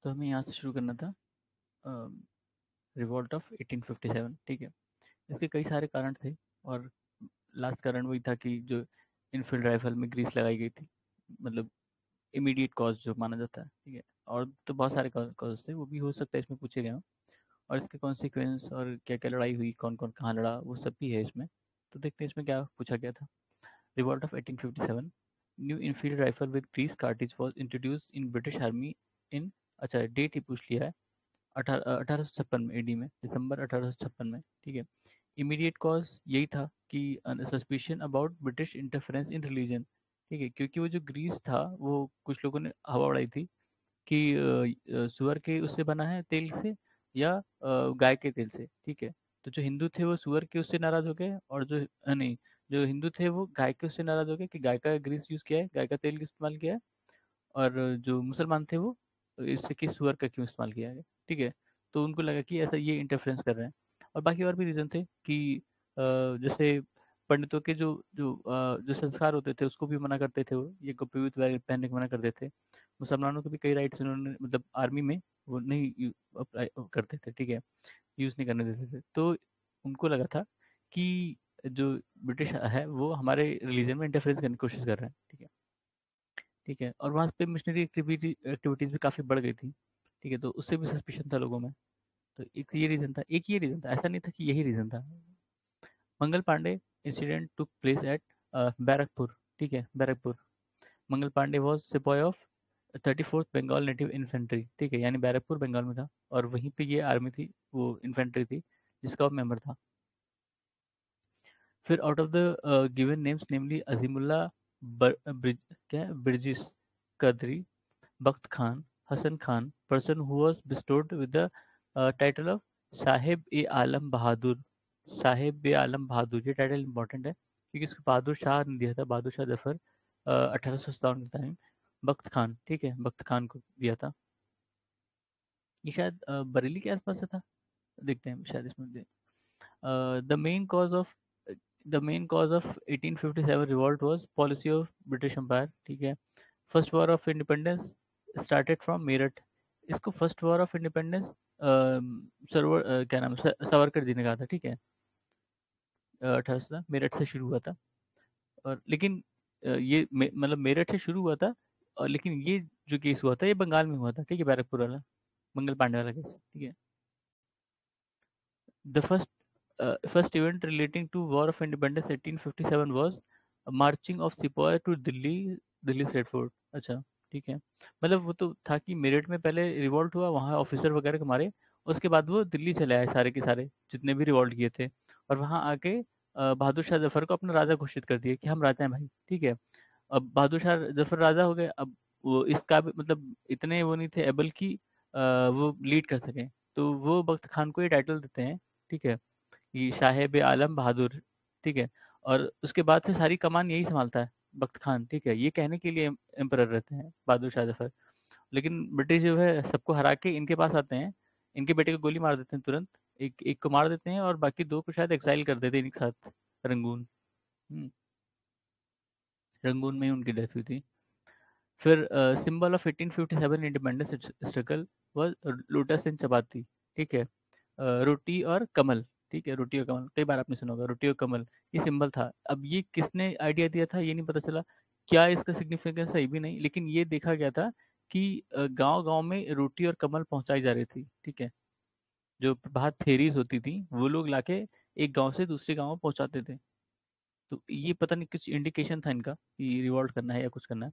तो हमें यहाँ से शुरू करना था रिवॉल्ट ऑफ 1857। ठीक है, इसके कई सारे कारण थे और लास्ट कारण वही था कि जो इनफील्ड राइफल में ग्रीस लगाई गई थी, मतलब इमीडिएट कॉज जो माना जाता है। ठीक है, और तो बहुत सारे कॉज थे, वो भी हो सकता है इसमें पूछे गए हों, और इसके कॉन्सिक्वेंस और क्या क्या लड़ाई हुई, कौन कौन कहाँ लड़ा, वो सब भी है इसमें। तो देखते हैं इसमें क्या पूछा गया था। Revolt of 1857, new Enfield rifle with grease cartridge was introduce in British army in, अच्छा डेट ही पूछ लिया है, 1856 में, एडी में, दिसंबर 1856 में। ठीक है, इमीडिएट कॉज यही था कि suspicion about British interference in religion. ठीक है, क्योंकि वो जो ग्रीस था वो कुछ लोगों ने हवा उड़ाई थी कि सुअर के उससे बना है तेल से, या गाय के तेल से। ठीक है, तो जो हिंदू थे वो सुअर के उससे नाराज हो गए, और जो नहीं, जो हिंदू थे वो गाय के उससे नाराज हो गए कि गाय का ग्रीस यूज किया है, गाय का तेल इस्तेमाल किया है, और जो मुसलमान थे वो इससे कि सुअर का क्यों इस्तेमाल किया है। ठीक है, तो उनको लगा कि ऐसा ये इंटरफेरेंस कर रहे हैं। और बाकी और भी रीज़न थे कि जैसे पंडितों के जो संस्कार होते थे उसको भी मना करते थे, वो ये गुप्तगुप्त पहनने को मना करते थे। मुसलमानों को भी कई राइट्स उन्होंने, मतलब आर्मी में वो नहीं अप्लाई करते थे। ठीक है, यूज़ नहीं करने देते थे, तो उनको लगा था कि जो ब्रिटिश है वो हमारे रिलीजन में इंटरफेरेंस करने की कोशिश कर रहे हैं। ठीक है, ठीक है, और वहाँ पे मिशनरी एक्टिविटीज़ भी काफ़ी बढ़ गई थी। ठीक है, तो उससे भी सस्पिशन था लोगों में। तो एक ये रीज़न था, ऐसा नहीं था कि यही रीज़न था। Mangal Pandey incident took place at Barrackpore. ठीक है, बैरकपुर। मंगल पांडे वॉज सिपाही of 34th Bengal native infantry. ठीक है, यानी बैरकपुर बंगाल में था, और वहीं पे ये आर्मी थी, वो इन्फेंट्री थी जिसका वो मेंबर था। फिर out of the given names namely Azimullah, क्या Birjis Qadri, Bakht Khan, Hasan Khan, person who was bestowed with the title of Sahib e Alam Bahadur. Sahib e Alam Bahadur, ये टाइटल इंपॉर्टेंट है क्योंकि इसको बहादुर शाह ने दिया था, बहादुर शाह जफर, 1857 के टाइम। बख्त खान, ठीक है, बख्त खान को दिया था। ये शायद बरेली के आसपास से था, देखते हैं शायद इसमें। The main cause of the main cause of 1857 revolt was policy of British empire. ठीक है, first war of independence started from Meerut. इसको फर्स्ट वॉर ऑफ इंडिपेंडेंस क्या नाम है, सावरकर जी ने कहा था। ठीक है, 1800 मेरठ से शुरू हुआ था। और लेकिन मतलब मेरठ से शुरू हुआ था, और लेकिन ये जो केस हुआ था ये बंगाल में हुआ था। ठीक है, बैरकपुर वाला, मंगल पांडे वाला केस। ठीक है, the first event relating to war of independence 1857 was marching of सिपाही to Delhi, Delhi state fort. अच्छा, ठीक है, मतलब वो तो था कि मेरठ में पहले रिवॉल्ट हुआ, वहाँ ऑफिसर वगैरह को मारे, उसके बाद वो दिल्ली चले आए सारे के सारे जितने भी रिवॉल्ट किए थे, और वहाँ आके बहादुर शाह जफर को अपना राजा घोषित कर दिया कि हम राजा हैं भाई। ठीक है, अब बहादुर शाह जफर राजा हो गए। अब वो इसका भी मतलब इतने वो नहीं थे एबल कि वो लीड कर सकें, तो वो बख्त खान को ये टाइटल देते हैं। ठीक है, कि साहेब आलम बहादुर। ठीक है, और उसके बाद से सारी कमान यही संभालता है, बख्त खान। ठीक है, ये कहने के लिए एम्परर रहते हैं बहादुर शाह जफर, लेकिन ब्रिटिश जो है सबको हरा के इनके पास आते हैं, इनके बेटे को गोली मार देते हैं तुरंत, एक एक को मार देते हैं, और बाकी दो को शायद एक्साइल कर देते हैं इनके साथ, रंगून। रंगून में ही उनकी डेथ हुई थी। फिर symbol of 1857 independence struggle was lotus and chapati. ठीक है, रोटी और कमल। ठीक है, रोटी और कमल कई बार आपने सुना होगा, रोटी और कमल ये सिंबल था। अब ये किसने आइडिया दिया था ये नहीं पता चला, क्या इसका सिग्निफिकेंस है ये भी नहीं, लेकिन ये देखा गया था कि गांव गांव में रोटी और कमल पहुंचाई जा रही थी। ठीक है, जो प्रभात फेरीज होती थी वो लोग लाके एक गांव से दूसरे गांव में पहुंचाते थे। तो ये पता नहीं कुछ इंडिकेशन था इनका कि रिवॉल्ट करना है या कुछ करना है।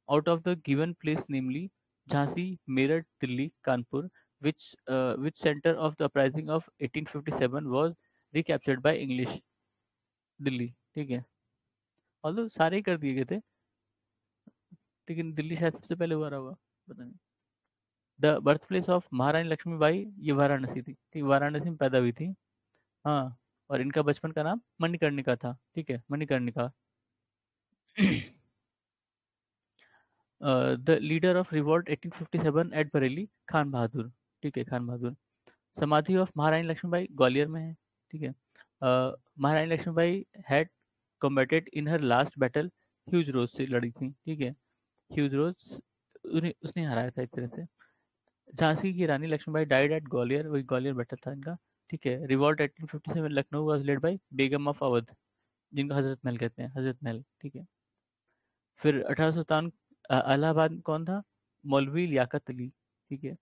out of the given place, namely Jhansi, Meerut, Delhi, Kanpur, which center of the uprising of 1857 was recaptured by English, Delhi. ठीक है, ऑल्दो सारे ही कर दिए गए थे, लेकिन दिल्ली शायद सबसे पहले हुआ रहा होगा, पता नहीं। द बर्थ प्लेस ऑफ महारानी लक्ष्मीबाई, ये वाराणसी थी। ठीक, वाराणसी में पैदा हुई थी। हाँ, और इनका बचपन का नाम मणिकर्णिका था। ठीक है, Manikarnika. The leader of revolt 1857 at Bareilly, Khan Bahadur. ठीक है, खान बहादुर। समाधि ऑफ महारानी लक्ष्मीबाई ग्वालियर में है। ठीक है, Maharani Lakshmibai had combated in her last battle, Hugh Rose से लड़ी थी। ठीक है, ह्यूज रोज उसने हराया था एक तरह से। झांसी की रानी लक्ष्मीबाई डाइड एट ग्वालियर, वही ग्वालियर बेटर था इनका। ठीक है। Revolt 1857 Lucknow was led bye Begum of Awadh, जिनको हजरत महल कहते हैं, हजरत महल। ठीक है। फिर 1857 इलाहाबाद कौन था? मौलवी लियाकत अली। ठीक है।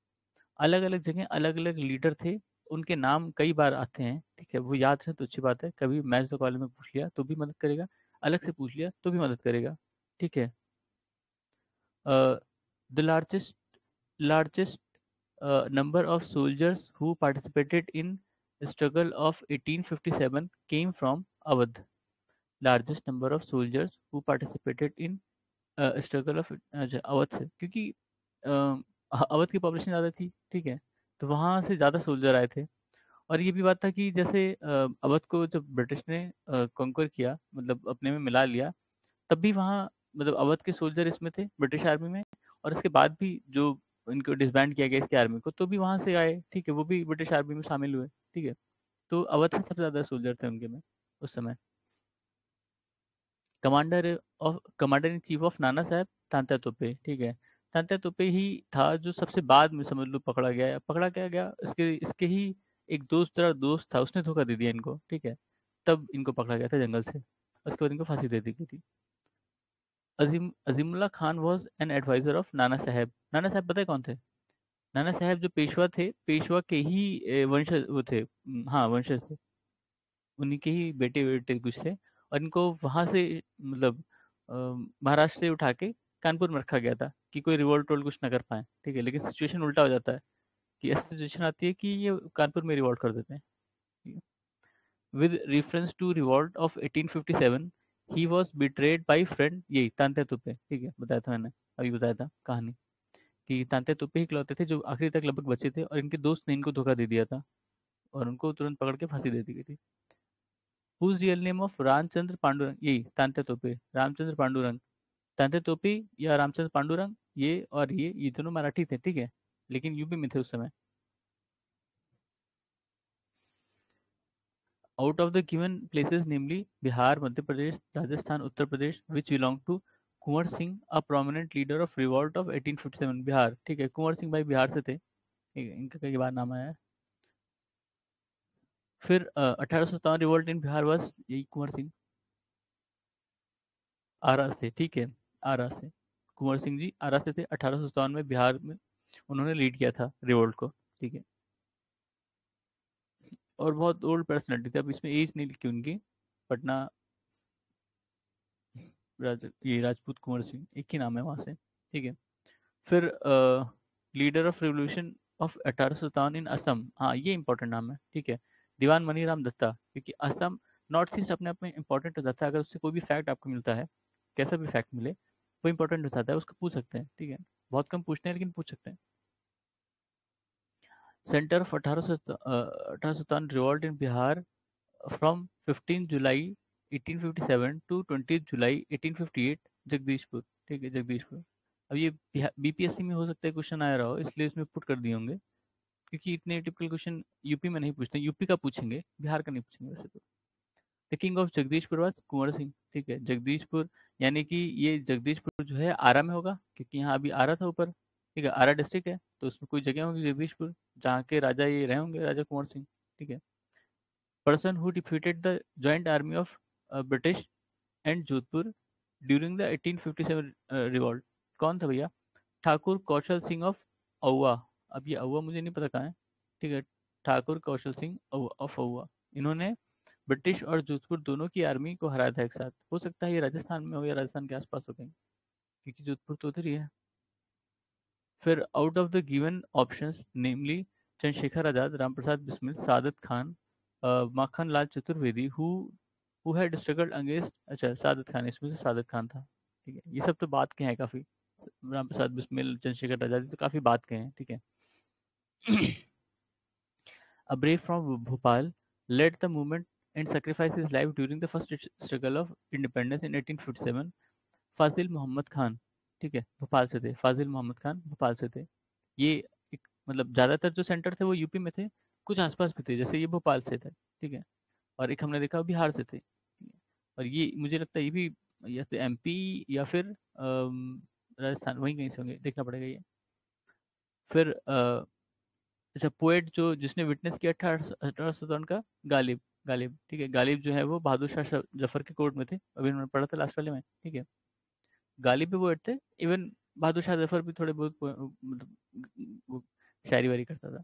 अलग अलग जगह अलग अलग लीडर थे, उनके नाम कई बार आते हैं। ठीक है, वो याद है तो अच्छी बात है, कभी मैच द कॉलम में पूछ लिया तो भी मदद करेगा, अलग से पूछ लिया तो भी मदद करेगा। ठीक है। The largest number of soldiers who participated in struggle of 1857 came from Awadh. Largest number of soldiers who participated in struggle of, अच्छा अवध से, क्योंकि अवध की पॉपुलेशन ज़्यादा थी। ठीक है। तो वहाँ से ज़्यादा सोल्जर आए थे। और ये भी बात था कि जैसे अवध को जब ब्रिटिश ने कॉन्कर किया, मतलब अपने में मिला लिया, तब भी वहाँ मतलब अवध के सोल्जर इसमें थे ब्रिटिश आर्मी में। और इसके बाद भी जो इनको डिसबैंड किया गया इसके आर्मी को, तो भी वहाँ से आए। ठीक है, वो भी ब्रिटिश आर्मी में शामिल हुए। ठीक है। तो अवध से सबसे ज़्यादा सोल्जर थे उनके में उस समय। Commander in chief of Nana साहब तांत्या तोपे। ठीक है। तांत्या तोपे ही था जो सबसे बाद में समझ लो पकड़ा गया। पकड़ा क्या गया, इसके इसके ही एक दोस्त था, उसने धोखा दे दिया इनको। ठीक है। तब इनको पकड़ा गया था जंगल से, उसके बाद इनको फांसी दे दी गई थी। Azimullah Khan was an advisor of Nana Sahab. नाना साहब पता है कौन थे? नाना साहब जो पेशवा थे, पेशवा के ही वंशज वो थे। हाँ, वंशज थे, उन्हीं के ही बेटे बेटे कुछ थे। और इनको वहां से मतलब महाराष्ट्र से उठा के कानपुर में रखा गया था कि कोई रिवोल्ट वोल्ट कुछ ना कर पाए। ठीक है। लेकिन सिचुएशन उल्टा हो जाता है कि ऐसी सिचुएशन आती है कि ये कानपुर में रिवोल्ट कर देते हैं। With reference to revolt of 1857 he was betrayed by friend, यही तांत्या तोपे। ठीक है, बताया था मैंने, अभी बताया था कहानी कि तांत्या तोपे ही इकलौते थे जो आखिरी तक लगभग बचे थे, और इनके दोस्त ने इनको धोखा दे दिया था और उनको तुरंत पकड़ के फांसी दे दी गई थी। Whose real name of Ramchandra Pandurang, यही तांत्या तोपे, रामचंद्र पांडुरंग। तांत्या तोपे या रामचंद्र पांडुरंग, ये और ये दोनों मराठी थे। ठीक है, लेकिन यूपी में थे उस समय। Out of the given places namely Bihar, Madhya Pradesh, Rajasthan, Uttar Pradesh, which belong to Kunwar Singh, a prominent leader of revolt of 1857। Bihar. ठीक है, कुंवर सिंह भाई बिहार से थे। ठीक है, इनका कई बार नाम आया है। फिर 1857 रिवॉल्ट इन बिहार वॉज, यही कुंवर सिंह, आरा से। ठीक है, आरा से कुंवर सिंह जी आरा से थे। 1857 में बिहार में उन्होंने लीड किया था रिवोल्ट को। ठीक है। और बहुत ओल्ड पर्सनैलिटी थी, अब इसमें एज नहीं लिखी उनकी। पटना ये राजपूत कुंवर सिंह, एक ही नाम है वहाँ से। ठीक है। फिर लीडर ऑफ रिवोल्यूशन ऑफ 1857 इन असम, हाँ ये इंपॉर्टेंट नाम है। ठीक है। दीवान मनीराम दत्ता, क्योंकि असम नॉर्थ ईस्ट अपने आप में इंपॉर्टेंट हो जाता है। अगर उससे कोई भी फैक्ट आपको मिलता है, कैसा भी फैक्ट मिले, वो इंपॉर्टेंट हो जाता है, उसको पूछ सकते हैं। ठीक है, बहुत कम पूछते हैं लेकिन पूछ सकते हैं। Centre of 1857 revolt in Bihar from 15 July 1857 to 20 July 1858, Jagdishpur. ठीक है, जगदीशपुर। अब ये बीपीएससी में हो सकता है क्वेश्चन आया रहा हो, इसलिए इसमें पुट कर दिए होंगे, क्योंकि इतने टिपिकल क्वेश्चन यूपी में नहीं पूछते, यूपी का पूछेंगे, बिहार का नहीं पूछेंगे वैसे तो। The king of Jagdishpur was Kunwar Singh. ठीक है, जगदीशपुर, यानी कि ये जगदीशपुर जो है आरा में होगा, क्योंकि यहाँ अभी आरा था ऊपर। ठीक है, आरा डिस्ट्रिक्ट है, तो उसमें कोई जगह होगी जगदीशपुर, जहाँ के राजा ये रहे होंगे, राजा कुंवर सिंह। ठीक है। Person who defeated the joint army of British and Jodhpur during the 1857 revolt, कौन था भैया? ठाकुर कौशल सिंह ऑफ औवा। अब ये औवा मुझे नहीं पता कहाँ है। ठीक है, ठाकुर कौशल सिंह ऑफ औवा, इन्होंने ब्रिटिश और जोधपुर दोनों की आर्मी को हराया था एक साथ। हो सकता है ये राजस्थान में हो या राजस्थान के आसपास हो कहीं, क्योंकि जोधपुर तो उधर ही है। फिर out of the given options namely Chandrashekhar Azad, Ramprasad Bismil, Saadat Khan, Makhan Lal Chaturvedi, who had struggled against, अच्छा सादत खान, इसमें से सादत खान था। ठीक है, ये सब तो बात के हैं काफी, रामप्रसाद बिस्मिल, चंद्रशेखर आजाद, ये तो काफी बात के हैं। ठीक है। A brave from Bhopal led the movement and sacrificed his life during the first struggle of independence in 1857. फाजिल मोहम्मद खान, ठीक है, भोपाल से थे। फाजिल मोहम्मद खान भोपाल से थे। ये एक मतलब ज्यादातर जो सेंटर थे वो यूपी में थे, कुछ आसपास भी थे, जैसे ये भोपाल से थे। ठीक है। और एक हमने देखा बिहार से थे। ठीक है? और ये मुझे लगता है ये भी या तो एमपी या फिर राजस्थान, वहीं कहीं से होंगे, देखना पड़ेगा ये। फिर अच्छा, पोएट जो जिसने विटनेस किया 1857 का, गालिब। गालिब, ठीक है। गालिब जो है वो बहादुर शाह जफर के कोर्ट में थे, अभी उन्होंने पढ़ा था लास्ट वाले में, ठीक है। गालिब भी पोएट थे। इवन बहादुर शाह जफर भी थोड़े बहुत मतलब वो शायरी वारी करता था।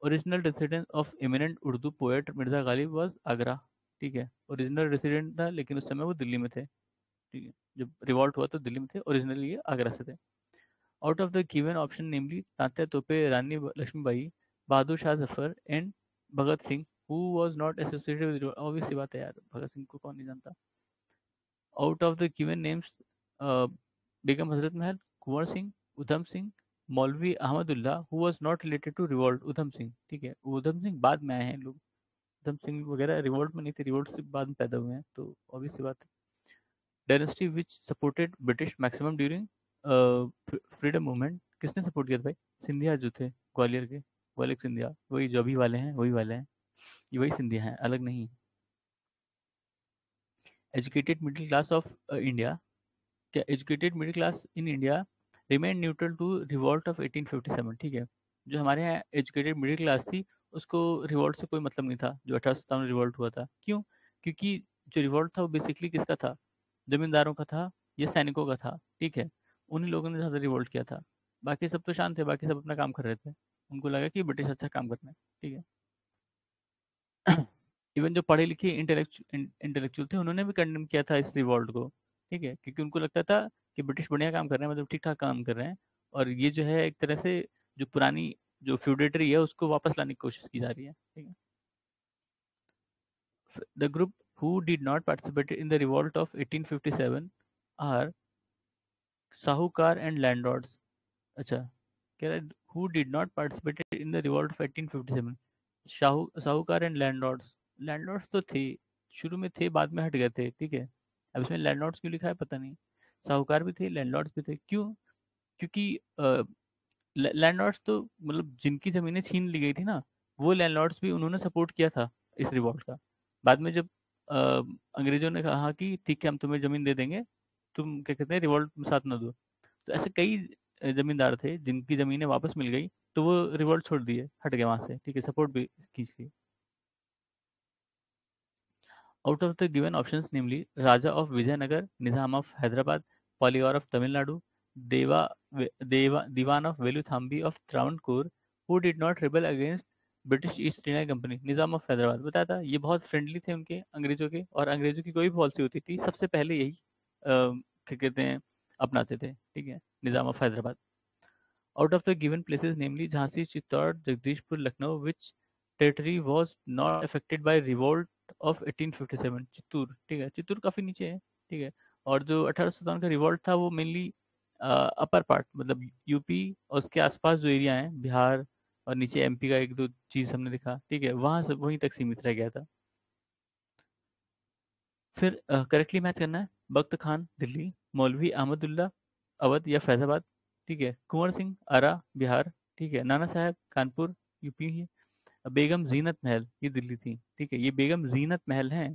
Original residence of eminent Urdu poet Mirza Ghalib was Agra, ठीक है। ओरिजिनल रेसिडेंट था, लेकिन उस समय वो दिल्ली में थे, ठीक है। जब रिवॉल्ट हुआ तो दिल्ली में थे, ओरिजिनली ये आगरा से थे। Out of the given option namely Tatya Tope, Rani Lakshmibai, Bahadur Shah Zafar and Bhagat Singh, who was not associated with, obvious सी बात है यार, भगत सिंह को कौन नहीं जानता। Out of the given names, Begum Hazrat Mahal, Kunwar Singh, Udham Singh, Maulvi Ahmadullah who was not related to revolt, Udham Singh, ठीक है। उधम सिंह बाद में आए हैं लोग, उधम सिंह वगैरह रिवॉल्ट में नहीं थे, रिवॉल्ट से बाद में पैदा हुए हैं, तो ऑब्वियस सी बात है। डायनेस्टी विच supported British maximum during freedom movement, किसने सपोर्ट किया था भाई? सिंधिया जो थे, ग्वालियर के, ग्वालियर सिंधिया, वही जो अभी वाले हैं वही वाले हैं, ये वही सिंधिया हैं, अलग नहीं। Educated middle class of India, क्या educated middle class in India remain neutral to revolt of 1857, ठीक है। जो हमारे यहाँ एजुकेटेड मिडिल क्लास थी, उसको रिवॉल्ट से कोई मतलब नहीं था, जो 1857 में रिवॉल्ट हुआ था। क्यों? क्योंकि जो रिवॉल्ट था वो बेसिकली किसका था? जमींदारों का था या सैनिकों का था, ठीक है। उन्हीं लोगों ने ज़्यादा रिवोल्ट किया था। बाकी सब तो शांत थे, बाकी सब अपना काम कर रहे थे। उनको लगा कि ब्रिटिश अच्छा काम कर रहे हैं, ठीक है। इवन जो पढ़े लिखे इंटेलेक्चुअल थे, उन्होंने भी कंडेम किया था इस रिवॉल्ट को, ठीक है, क्योंकि उनको लगता था कि ब्रिटिश बढ़िया काम कर रहे हैं, मतलब ठीक ठाक काम कर रहे हैं, और ये जो है एक तरह से जो पुरानी जो फ्यूडेटरी है उसको वापस लाने की कोशिश की जा रही है, ठीक है। The group who did not participate in the revolt of 1857 are sahukar and landlords. अच्छा, कह रहा है who did not participated in the revolt of 1857, sahukar and landlords. Landlords तो थे, शुरू में थे, बाद में हट गए थे, ठीक है। अब इसमें लैंडलॉर्ड्स क्यों लिखा है पता नहीं। साहूकार भी थे, लैंडलॉर्ड्स भी थे, क्यों? क्योंकि लैंडलॉर्ड्स तो मतलब जिनकी जमीनें छीन ली गई थी ना, वो लैंडलॉर्ड्स भी उन्होंने सपोर्ट किया था इस रिवॉल्ट का। बाद में जब अ, अंग्रेजों ने कहा कि ठीक है हम तुम्हें जमीन दे देंगे, तुम क्या कहते हैं रिवॉल्ट में साथ न दो, तो ऐसे कई जमींदार थे जिनकी जमीनें वापस मिल गई, तो वो रिवॉल्ट छोड़ दिए, हट गए वहां से, ठीक है, सपोर्ट भी कीजिए। Out of the given options namely Raja of Vijayanagar, Nizam of Hyderabad, Poligar of Tamil Nadu, देवा Dewan of Velu Thampi of Travancore, who did not rebel against British East India Company. Nizam of Hyderabad, बताया था ये बहुत फ्रेंडली थे उनके अंग्रेजों के, और अंग्रेजों की कोई भी पॉलिसी होती थी सबसे पहले यही क्या कहते हैं अपनाते थे, ठीक है, Nizam of Hyderabad. Out of the given places, namely Jhansi, Chittor, Jagdishpur, Lucknow, which territory was not affected by revolt of 1857? Chittoor, ठीक है, चित्तूर काफी नीचे है, ठीक है। और जो 1857 का रिवॉल्ट था वो मेनली अपर पार्ट, मतलब यूपी और उसके आसपास जो एरिया है, बिहार और नीचे एमपी का एक दो चीज हमने देखा, ठीक है, वहां से वहीं तक सीमित रह गया था। फिर करेक्टली मैच करना है। बख्त खान दिल्ली, मौलवी अहमदुल्ला अवध या फैजाबाद, ठीक है। कुंवर सिंह आरा बिहार, ठीक है। नाना साहब कानपुर यूपी ही है। बेगम जीनत महल ये दिल्ली थी, ठीक है, ये बेगम जीनत महल हैं,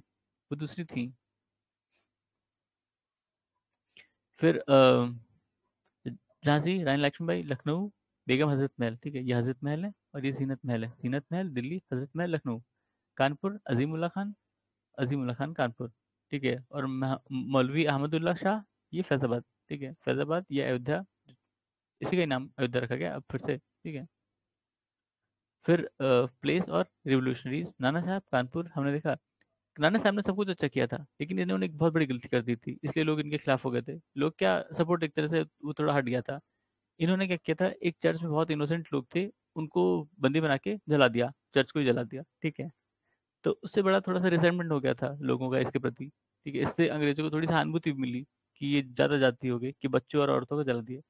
वो दूसरी थी। फिर झांसी रानी लक्ष्मीबाई, लखनऊ बेगम हजरत महल, ठीक है, ये हजरत महल है और ये जीनत महल है। जीनत महल दिल्ली, हजरत महल लखनऊ। कानपुर अजीमुल्ला खान कानपुर, ठीक है। और मौलवी अहमदुल्ला शाह ये फैजाबाद, ठीक है, फैजाबाद ये अयोध्या, इसी का ही नाम अयोध्या रखा गया अब फिर से, ठीक है। फिर प्लेस और रिवोल्यूशनरीज, नाना साहब कानपुर, हमने देखा नाना साहब ने सब कुछ अच्छा किया था, लेकिन इन्होंने एक बहुत बड़ी गलती कर दी थी, इसलिए लोग इनके खिलाफ हो गए थे। लोग क्या सपोर्ट एक तरह से वो थोड़ा हट गया था। इन्होंने क्या किया था, एक चर्च में बहुत इनोसेंट लोग थे, उनको बंदी बना के जला दिया, चर्च को ही जला दिया, ठीक है। तो उससे बड़ा थोड़ा सा रिसेंटमेंट हो गया था लोगों का इसके प्रति, ठीक है। इससे अंग्रेजों को थोड़ी सहानुभूति मिली कि ये ज्यादा जाति हो गई कि बच्चों और औरतों को जला दिया।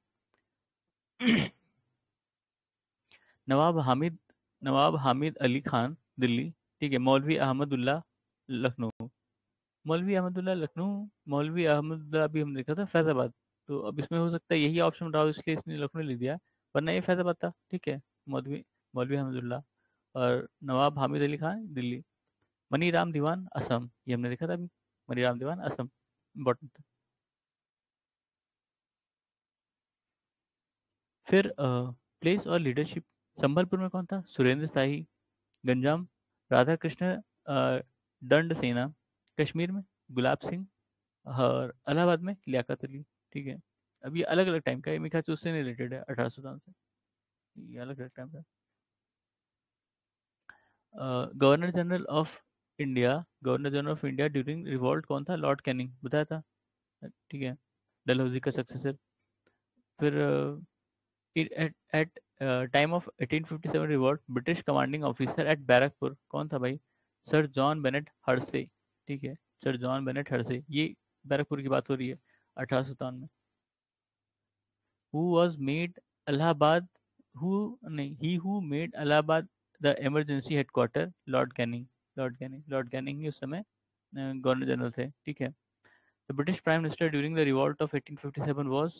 नवाब हामिद नवाब हामिद अली खान दिल्ली, ठीक है। मौलवी अहमदुल्ला लखनऊ, मौलवी अहमदुल्ला लखनऊ, मौलवी अहमदुल्ला अभी हमने देखा था फैजाबाद। तो अब इसमें हो सकता है यही ऑप्शन रहा हो, इसलिए इसने लखनऊ लिख दिया, वरना ये फैजाबाद था, ठीक है। मौलवी मौलवी अहमदुल्ला और नवाब हामिद अली खान दिल्ली। मनी राम दीवान असम, ये हमने देखा था अभी, मनी राम दीवान असम इम्पोर्टेंट था। फिर प्लेस और लीडरशिप, संबलपुर में कौन था? सुरेंद्र शाही। गंजाम, राधा कृष्ण दंड सेना। कश्मीर में गुलाब सिंह। और इलाहाबाद में लियाकत अली। ठीक है। अब ये अलग अलग टाइम का है, मेरे ख्याल से उससे नहीं रिलेटेड है 1857 से, ये अलग अलग टाइम का। Governor general of India, governor general of India during revolt कौन था? लॉर्ड कैनिंग, बताया था। ठीक है, डलहौजी का सक्सेसर। फिर at time of 1857 revolt, British commanding officer at Barrackpore कौन था भाई? Sir John Bennet Hearsey. ठीक है, सर जॉन बेनेट हर्से, ये बैरकपुर की बात हो रही है 1857 में। Who was made Allahabad, who नहीं, he who made Allahabad the emergency headquarter? Lord Canning. Lord Canning ही उस समय गवर्नर जनरल थे। ठीक है। The British prime minister during the revolt of 1857 was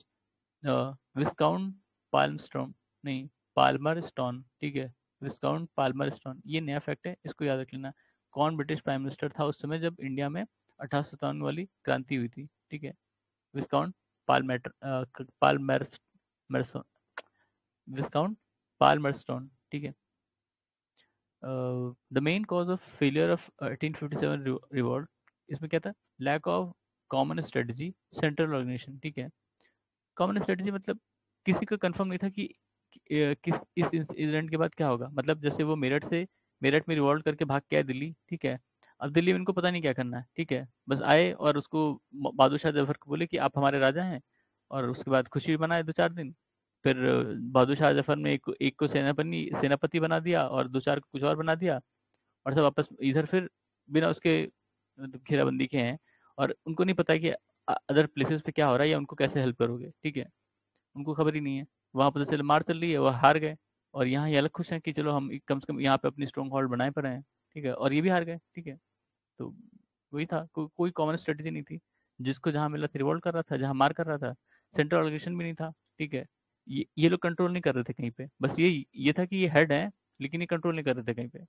viscount Palmerston, नहीं, पाल्मर स्टोन। ठीक है, विस्काउंट पाल्मर स्टोन, ये नया फैक्ट है, इसको याद रख लेना। कौन ब्रिटिश प्राइम मिनिस्टर था उस समय जब इंडिया में 1857 वाली क्रांति हुई थी? ठीक है, विस्काउंट पालमेटर, पालमर, विस्काउंट पाल्मरस्टोन। ठीक है। The main cause of failure of 1857 revolt, इसमें क्या था? Lack of common strategy, central organisation. ठीक है, कॉमन स्ट्रेटजी मतलब किसी का कंफर्म नहीं था कि किस इस इंसिडेंट के बाद क्या होगा। मतलब जैसे वो मेरठ में रिवॉल्ट करके भाग के आए दिल्ली। ठीक है, अब दिल्ली में इनको पता नहीं क्या करना है। ठीक है, बस आए और उसको बहादुर शाह जफर को बोले कि आप हमारे राजा हैं, और उसके बाद खुशी मनाए 2 4 दिन। फिर बहादुर शाह जफर ने एक को सेनापति बना दिया और 2 4 को कुछ और बना दिया, और सब वापस इधर फिर बिना उसके मतलब घेराबंदी के हैं, और उनको नहीं पता कि अदर प्लेसेस पे क्या हो रहा है या उनको कैसे हेल्प करोगे। ठीक है, उनको खबर ही नहीं है। वहां पता चला मार चल रही है, वह हार गए। और यहाँ ये अलग खुश हैं कि चलो हम कम से कम यहाँ पे अपनी स्ट्रॉन्ग होल्ड बनाए पर हैं। ठीक है, और ये भी हार गए। ठीक है, तो वही था, कोई कॉमन स्ट्रेटेजी नहीं थी। जिसको जहाँ मिला था रिवॉल्ट कर रहा था, जहाँ मार कर रहा था। सेंट्रल ऑर्गेनाइजेशन भी नहीं था। ठीक है, ये लोग कंट्रोल नहीं कर रहे थे कहीं पे, बस ये था कि ये हेड है, लेकिन ये कंट्रोल नहीं कर रहे थे कहीं पे।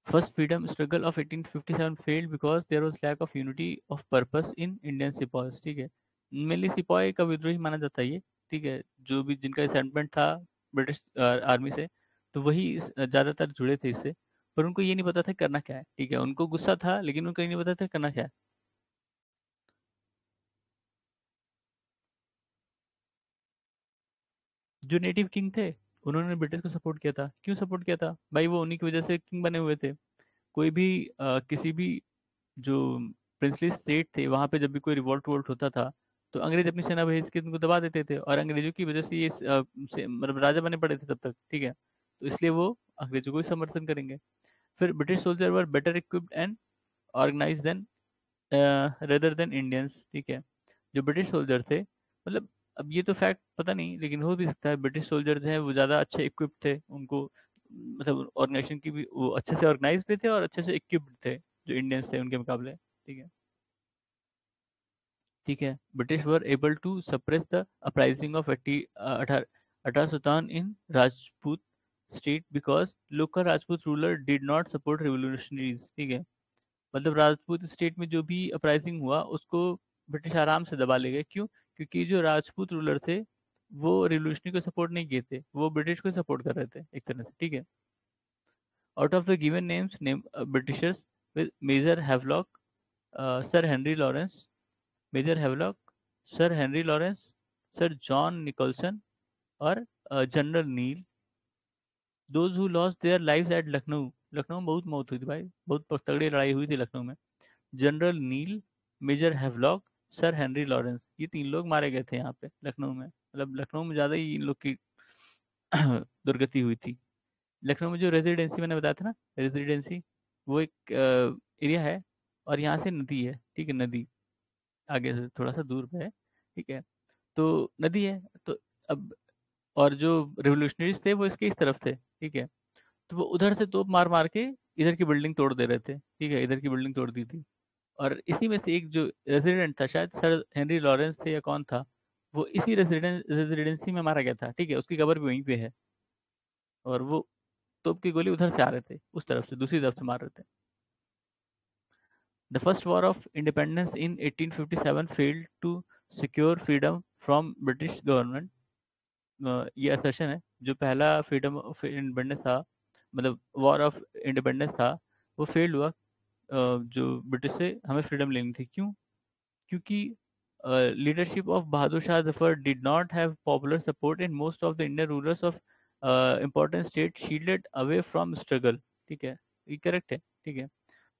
First freedom struggle of 1857 failed because there was lack of unity of purpose in Indian sepoys. ठीक है, मेनली सिपॉय का विद्रोही माना जाता है ये। ठीक है, जो भी जिनका रिसेंटमेंट था ब्रिटिश आर्मी से, तो वही ज्यादातर जुड़े थे इससे। पर उनको ये नहीं पता था करना क्या है। ठीक है, उनको गुस्सा था, लेकिन उनको ये नहीं पता था करना क्या है। जो नेटिव किंग थे, उन्होंने ब्रिटिश को सपोर्ट किया था। क्यों सपोर्ट किया था भाई? वो उन्हीं की वजह से किंग बने हुए थे। कोई भी किसी भी जो प्रिंसली स्टेट थे, वहां पे जब भी कोई रिवॉल्ट वोल्ट होता था, तो अंग्रेज अपनी सेना भेज के उनको दबा देते थे, और अंग्रेजों की वजह से ये मतलब राजा बने पड़े थे तब तक। ठीक है, तो इसलिए वो अंग्रेजों को ही समर्थन करेंगे। फिर British soldier were better equipped and organise then rather than Indians. ठीक है, जो ब्रिटिश सोल्जर थे, मतलब अब ये तो फैक्ट पता नहीं, लेकिन हो भी सकता है ब्रिटिश सोल्जर जो है वो ज़्यादा अच्छे इक्विप्ड थे। उनको मतलब ऑर्गेनाइजेशन की भी वो अच्छे से ऑर्गेनाइज भी थे और अच्छे से इक्विप्ड थे जो इंडियंस थे उनके मुकाबले। ठीक है। ठीक है, British were able to suppress the uprising of 1857 in Rajput state because local Rajput ruler did not support revolutionaries. ठीक है, मतलब राजपूत स्टेट में जो भी अपराइजिंग हुआ उसको ब्रिटिश आराम से दबा ले गए। क्यों? क्योंकि जो राजपूत रूलर थे वो रिवोल्यूशनरी को सपोर्ट नहीं किए थे, वो ब्रिटिश को सपोर्ट कर रहे थे एक तरह से। ठीक है, out of the given names name Britishers with Major Havelock, Sir Henry Lawrence, Major Havelock, Sir Henry Lawrence, Sir John Nicholson, और General Neill. Those who lost their lives at Lucknow, Lucknow में बहुत मौत हुई थी भाई, बहुत तगड़ी लड़ाई हुई थी लखनऊ में। General Neill, Major Havelock, Sir Henry Lawrence, ये 3 लोग मारे गए थे यहाँ पे लखनऊ में। मतलब लखनऊ में ज़्यादा ही इन लोग की दुर्गति हुई थी। लखनऊ में जो रेजिडेंसी मैंने बताया था ना, रेजिडेंसी, वो एक एरिया है, और यहाँ से नदी है। ठीक है, नदी आगे से थोड़ा सा दूर पे है। ठीक है, तो नदी है, तो अब और जो रिवोल्यूशनरीज थे वो इसके इस तरफ थे। ठीक है, तो वो उधर से तोप मार मार के इधर की बिल्डिंग तोड़ दे रहे थे। ठीक है, इधर की बिल्डिंग तोड़ दी थी। और इसी में से एक जो रेजिडेंट था, शायद सर हेनरी लॉरेंस थे या कौन था, वो इसी रेजिडेंसी में मारा गया था। ठीक है, उसकी कब्र भी वहीं पे है, और वो तोप की गोली उधर से आ रहे थे, उस तरफ से दूसरी तरफ से मार रहे थे। The first war of independence in 1857 failed to secure freedom from British government. ये असर्शन है, जो पहला फ्रीडम ऑफ इंडिपेंडेंस था, मतलब वॉर ऑफ इंडिपेंडेंस था, वो फेल्ड हुआ। जो ब्रिटिश से हमें फ्रीडम लेनी थी, क्यों? क्योंकि leadership of Bahadur Shah Zafar did not have popular support in most of the Indian rulers of important states shielded away from struggle। ठीक है, ये करेक्ट है। ठीक है,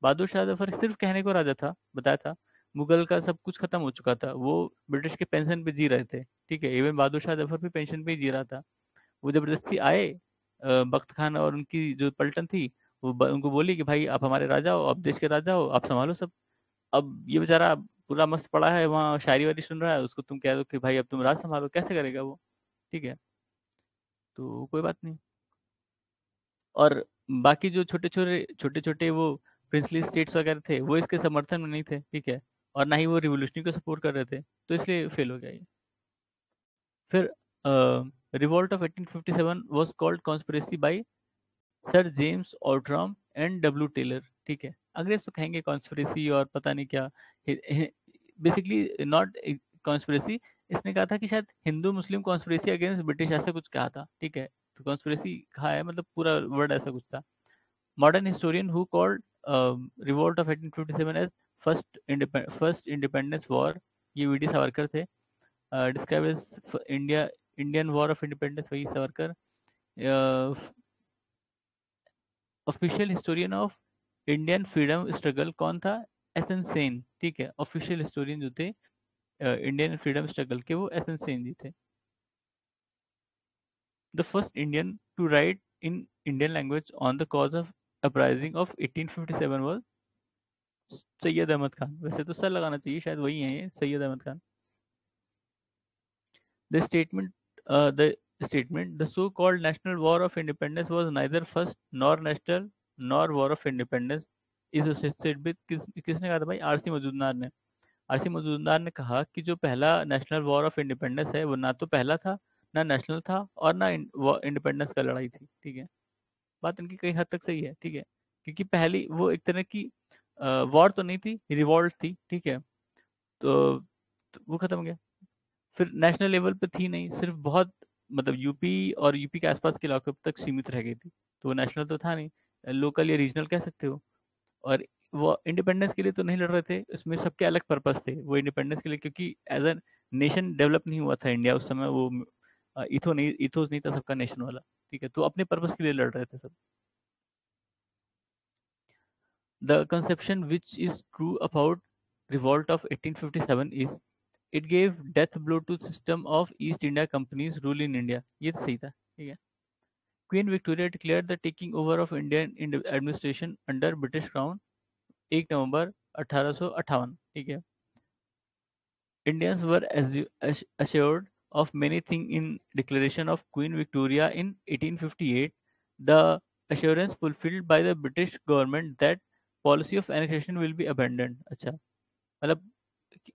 बहादुर शाह जफर सिर्फ कहने को राजा था, बताया था। मुगल का सब कुछ खत्म हो चुका था, वो ब्रिटिश के पेंशन पे जी रहे थे। ठीक है, इवन बहादुर शाह जफर भी पेंशन पे ही जी रहा था। वो जबरदस्ती आए, बख्त खान और उनकी जो पलटन थी, वो उनको बोली कि भाई आप हमारे राजा हो, आप देश के राजा हो, आप संभालो सब। अब ये बेचारा पूरा मस्त पड़ा है वहाँ, शायरी वारी सुन रहा है, उसको तुम कह दो कि भाई अब तुम राज संभालो, कैसे करेगा वो? ठीक है, तो कोई बात नहीं। और बाकी जो छोटे छोटे वो प्रिंसली स्टेट्स वगैरह थे, वो इसके समर्थन में नहीं थे। ठीक है, और ना ही वो रिवोल्यूशनरी को सपोर्ट कर रहे थे, तो इसलिए फेल हो गया ये। फिर revolt of 1857 was called conspiracy by Sir James Outram and W Taylor. ठीक है, अंग्रेज तो कहेंगे कॉन्स्पिरेसी और पता नहीं क्या, बेसिकली नॉट कॉन्स्पिरेसी। इसने कहा था कि शायद हिंदू मुस्लिम कॉन्स्पिरेसी अगेंस्ट ब्रिटिश, ऐसा कुछ कहा था। ठीक है, तो कॉन्स्पिरेसी कहा है, मतलब पूरा वर्ड ऐसा कुछ था। Modern historian who called revolt of 1857 as first independence war, ये वीडी सावरकर थे। Describe as India Indian war of independence, वही Savarkar. Official historian of Indian freedom struggle कौन था? एस एन सेन। ठीक है, ऑफिशियल हिस्टोरियन जो थे इंडियन फ्रीडम स्ट्रगल के, वो एस एन सेन जी थे। The first Indian to write in Indian language on the cause of uprising of 1857 was Syed Ahmad Khan. वैसे तो सर लगाना चाहिए, शायद वही है ये Syed Ahmad Khan. The statement the statement the so called national war of independence was neither first nor national nor war of independence is associated with, किसने कहा था भाई? आरसी मजूमदार ने। आरसी मजूमदार ने कहा कि जो पहला नेशनल वॉर ऑफ इंडिपेंडेंस है, वो ना तो पहला था, ना नेशनल था, और ना इंडिपेंडेंस का लड़ाई थी। ठीक है, बात इनकी कई हद तक सही है। ठीक है, क्योंकि पहली वो एक तरह की वॉर तो नहीं थी, रिवॉल्ट थी। ठीक है, तो वो खत्म हो गया। फिर नेशनल लेवल पे थी नहीं, सिर्फ बहुत, मतलब यूपी और यूपी के आसपास के इलाकों तक सीमित रह गई थी, तो वो नेशनल तो था नहीं, लोकल या रीजनल कह सकते हो। और वो इंडिपेंडेंस के लिए तो नहीं लड़ रहे थे, इसमें सबके अलग पर्पस थे। वो इंडिपेंडेंस के लिए, क्योंकि एज अ नेशन डेवलप नहीं हुआ था इंडिया उस समय, वो इथोस नहीं था सबका नेशन वाला। ठीक है, तो अपने पर्पस के लिए लड़ रहे थे सब। The conception which is true about revolt of 1857 is it gave death blow to system of East India company's rule in India. ये तो सही था। ठीक है, queen Victoria declared the taking over of Indian administration under British crown 1 November 1858। ठीक है, Indians were assured of many things in Declaration of Queen Victoria in 1858. The assurance fulfilled by the British government that policy of annexation will be abandoned। अच्छा, मतलब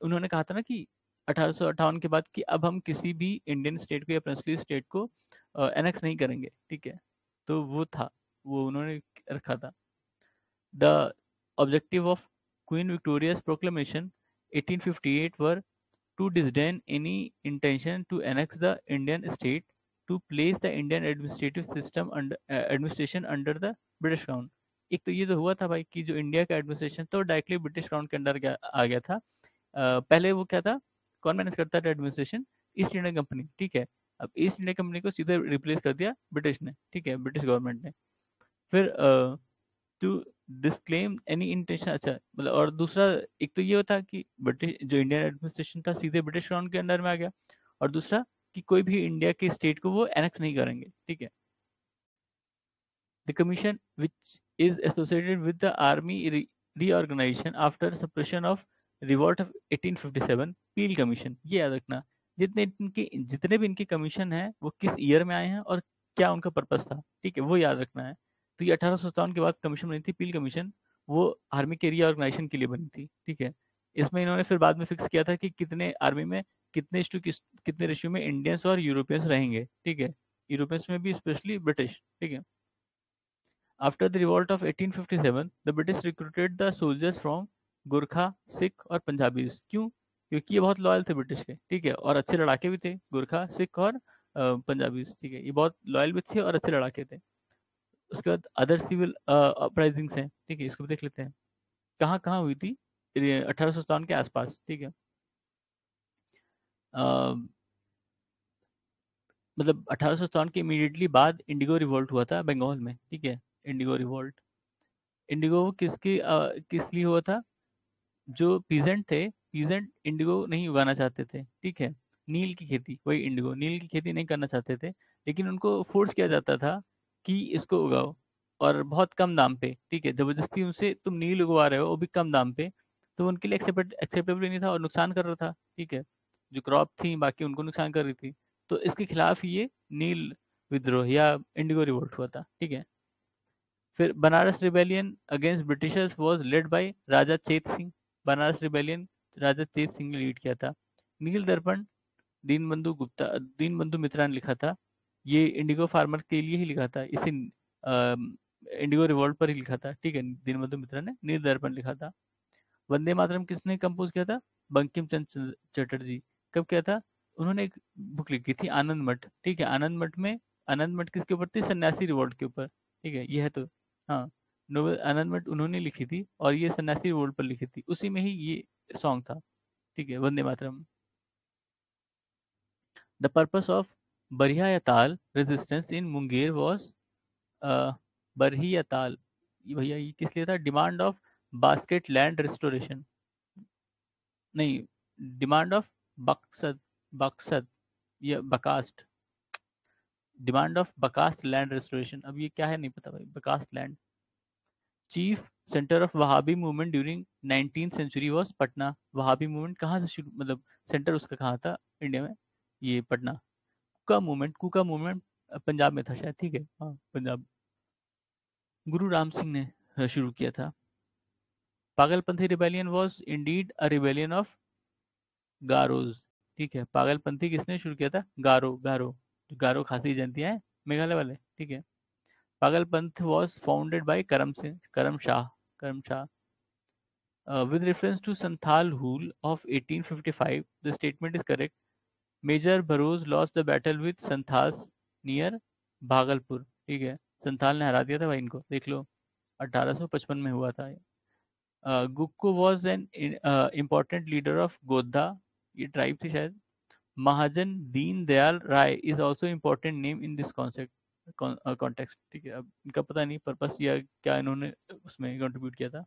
उन्होंने कहा था ना कि 1858 के बाद कि अब हम किसी भी इंडियन स्टेट को या प्रिंसली स्टेट को एनेक्स नहीं करेंगे। ठीक है, तो वो था, वो उन्होंने रखा था। The objective of Queen Victoria's proclamation 1858 were to disdain any intention to annex the Indian state, to place the Indian administrative system under administration under the British Crown। एक तो ये तो हुआ था भाई कि जो इंडिया का एडमिनिस्ट्रेशन था वो डायरेक्टली ब्रिटिश क्राउन के अंडर आ गया था। पहले वो क्या था, कौन मैनेज करता था एडमिनिस्ट्रेशन? East India company. ठीक है, अब ईस्ट इंडिया कंपनी को सीधे रिप्लेस कर दिया ब्रिटिश ने। ठीक है, ब्रिटिश गवर्नमेंट ने। फिर टू डिस्क्लेम एनी इंटेंशन, अच्छा मतलब, और दूसरा, एक तो ये होता कि ब्रिटिश जो इंडियन एडमिनिस्ट्रेशन था सीधे ब्रिटिश क्राउन के अंडर में आ गया, और दूसरा कि कोई भी इंडिया के स्टेट को वो एनेक्स नहीं करेंगे। ठीक है, the commission which is associated with the army reorganisation after suppression of revolt of 1857, Peel commission. ये याद रखना, जितने भी इनके कमीशन हैं वो किस ईयर में आए हैं और क्या उनका पर्पस था। ठीक है, वो याद रखना है। तो ये 1857 के बाद कमीशन बनी थी, पील कमीशन। वो आर्मी के रीऑर्गेनाइजेशन के लिए बनी थी। ठीक है, इसमें इन्होंने फिर बाद में फिक्स किया था कि कितने आर्मी में कितने रेशियो में इंडियंस और यूरोपियंस रहेंगे। ठीक है, यूरोपियंस में भी स्पेशली ब्रिटिश। ठीक है, after the revolt of 1857 the British recruited the soldiers from Gurkha, Sikh और पंजाबीज। क्यों? क्योंकि ये बहुत लॉयल थे ब्रिटिश के, ठीक है, और अच्छे लड़ाके भी थे, गोरखा, सिख और पंजाबी, ठीक है, ये बहुत लॉयल भी थे और अच्छे लड़ाके थे। उसके बाद अदर सिविल अपराइजिंग्स हैं, ठीक है, इसको भी देख लेते हैं। कहाँ कहाँ हुई थी? 1857 के आसपास, ठीक है। अ, मतलब 1857 के इमीडिएटली बाद इंडिगो रिवोल्ट हुआ था बंगाल में, ठीक है। इंडिगो रिवोल्ट, इंडिगो किस लिए हुआ था? जो पीजेंट थे, पीजेंट इंडिगो नहीं उगाना चाहते थे, ठीक है। नील की खेती, वही इंडिगो, नील की खेती नहीं करना चाहते थे, लेकिन उनको फोर्स किया जाता था कि इसको उगाओ, और बहुत कम दाम पे, ठीक है, जबरदस्ती उनसे तुम नील उगवा रहे हो वो भी कम दाम पे। तो उनके लिए एक्सेप्टेबल नहीं था और नुकसान कर रहा था, ठीक है। जो क्रॉप थी बाकी उनको नुकसान कर रही थी, तो इसके खिलाफ ये नील विद्रोह या इंडिगो रिवोल्ट हुआ था, ठीक है। फिर Banaras rebellion against Britishers was led by Raja Chet Singh. Banaras rebellion राजा चेत सिंह ने लीड किया था। नील दर्पण दीनबंधु मित्रा ने लिखा था। ये इंडिगो फार्मर के लिए ही लिखा था, इसे इंडिगो रिवॉल्ट पर ही लिखा था, ठीक है। दीनबंधु मित्रा ने नील दर्पण लिखा था। वंदे मातरम किसने कंपोज किया था? बंकिम चंद्र चटर्जी। कब किया था? उन्होंने एक बुक लिखी थी आनंद मठ, ठीक है। आनंद मठ किसके ऊपर थी? सन्यासी रिवोल्ट के ऊपर, ठीक है, ये है तो। हाँ, नोवेल आनंद मठ उन्होंने लिखी थी और ये सन्यासी रिवोल्ट पर लिखी थी, उसी में ही ये सॉन्ग था, ठीक है, Vande Mataram. The purpose of Barahiya Tal resistance in Munger was, Barahiya Tal, ये भैया ये किस लिए था? Demand of basket land restoration, नहीं, डिमांड ऑफ बक्सद, बक्सद या bakasht, demand of bakasht land restoration. अब ये क्या है नहीं पता भाई, bakasht land. Chief centre of Wahabi movement during 19th century was Patna. Wahabi movement कहाँ से शुरू, मतलब सेंटर उसका कहाँ था इंडिया में? ये पटना। कुका मूवमेंट पंजाब में था शायद, ठीक है, हाँ पंजाब। गुरु राम सिंह ने शुरू किया था। Pagalpanthi rebellion was indeed a rebellion of Garos, ठीक है। पागलपंथी किसने शुरू किया था? गारो, गारो, जो गारो खासी जनती है मेघालय वाले, ठीक है। पागलपंथ वॉज फाउंडेड बाय करम सिंह, करम Shah. With reference to Santhal Hul of 1855, the statement is correct. Major Burrows lost the battle with Santhals near Bhagalpur, ठीक है। संथाल ने हरा दिया था भाई इनको, देख लो, 1855 में हुआ था। Gukko was an important leader of Godda, ये ट्राइब थी शायद। Mahajan Deen Dayal Rai is also important name in this concept context, ठीक है। अब इनका पता नहीं पर्पस या क्या इन्होंने उसमें कंट्रीब्यूट किया था।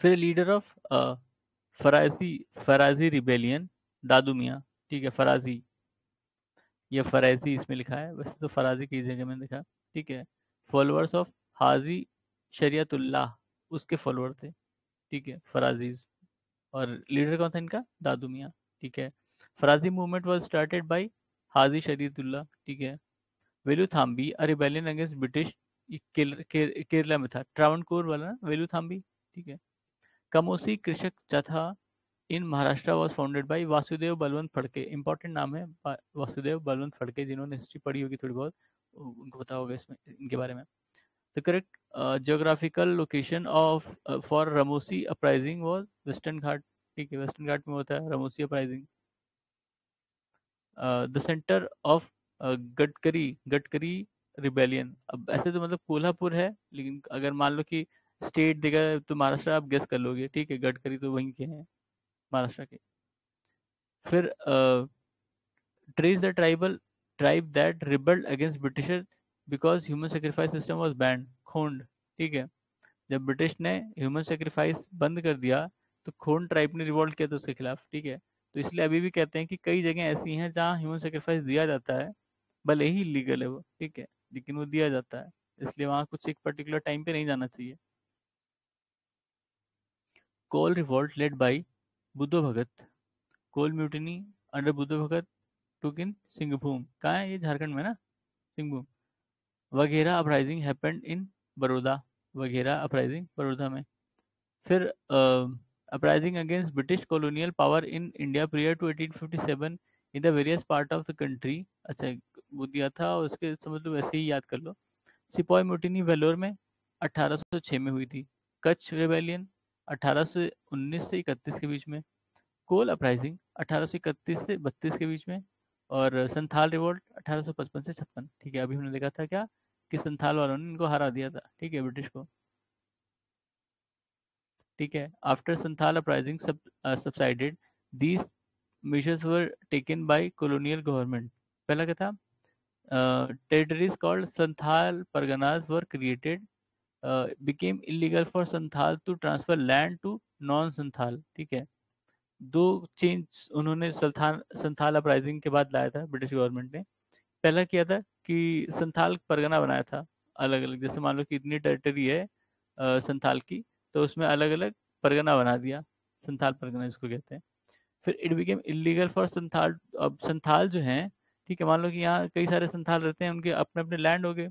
फिर leader of Faraizi Faraizi rebellion, Dadu Miyan, ठीक है, फराजी या फराजी इसमें लिखा है, वैसे तो फराजी की जगह मैंने लिखा, ठीक है। फॉलोअर्स ऑफ हाजी शरियतुल्लाह, उसके फॉलोअर थे, ठीक है, फराजीज। और लीडर कौन था इनका? दादू मियाँ, ठीक है। Faraizi movement was started by Haji Shariatullah, ठीक है। Velu Thampi a rebellion against British, Kerala में था, ट्रावनकोर वाला ना वेलुथाम्बी, ठीक है। Kamosi Krishak Jatha in Maharashtra was founded by Vasudev Balwant Phadke, important नाम है वासुदेव बलवंत फड़के, जिन्होंने हिस्ट्री पढ़ी होगी थोड़ी बहुत उनको पता होगा इसमें, इनके बारे में। The correct geographical location of for Ramosi uprising was western Ghat, ठीक है, वेस्टर्न घाट में होता है Ramosi uprising. The centre of Gadkari Gadkari rebellion, अब ऐसे तो मतलब कोल्हापुर है, लेकिन अगर मान लो कि स्टेट देगा तो महाराष्ट्र आप गेस कर लोगे, ठीक है, गडकरी तो वहीं के हैं, महाराष्ट्र के। फिर trace the tribe that rebelled against Britisher because human sacrifice system was banned, Khond, ठीक है। जब ब्रिटिश ने ह्यूमन सेक्रीफाइस बंद कर दिया तो खोंड ट्राइब ने रिवॉल्ट किया था उसके खिलाफ, ठीक है। तो इसलिए अभी भी कहते हैं कि कई जगह ऐसी हैं जहाँ ह्यूमन सेक्रीफाइस दिया जाता है, भले ही इलीगल है वो, ठीक है, लेकिन वो दिया जाता है, इसलिए वहाँ कुछ एक पर्टिकुलर टाइम पे नहीं जाना चाहिए। Kol revolt led by Buddho Bhagat, Kol mutiny under Buddho Bhagat took in Singhbhum, कहाँ है ये? झारखंड में ना, सिंहभूम। वगैरह अपराइजिंग हैपेंड इन बड़ौदा, वगैरह अपराइजिंग बड़ौदा में। फिर uprising against British colonial power in India period to 1857 in the various part of the country, अच्छा वो दिया था और उसके समझ लो वैसे ही याद कर लो। सिपॉय म्यूटिनी वेलोर में 1806 में हुई थी। कच्छ रिबेलियन 1819 से 31 के बीच में, कोल अपराइजिंग 1831 से 32 के बीच में, और संथाल रिवोल्ट 1855 से 56। ठीक है, अभी हमने देखा था क्या कि संथाल वालों ने इनको हरा दिया था, ठीक है, ब्रिटिश को। ठीक है, after Santhal uprising subsided, these measures were taken by colonial government। पहला क्या था, territories called Santhal Parganas were created, became illegal for Santhal to transfer land to non Santhal। ठीक है, दो चेंज उन्होंने संथाल संथाल अपराइजिंग के बाद लाया था ब्रिटिश गवर्नमेंट ने। पहला किया था कि संथाल परगना बनाया था अलग अलग, जैसे मान लो कि इतनी टेरिटरी है संथाल की, तो उसमें अलग अलग परगना बना दिया, संथाल परगना जिसको कहते हैं। फिर it became illegal for Santhal, अब संथाल जो हैं, ठीक है, मान लो कि यहाँ कई सारे संथाल रहते हैं, उनके अपने अपने लैंड हो गए,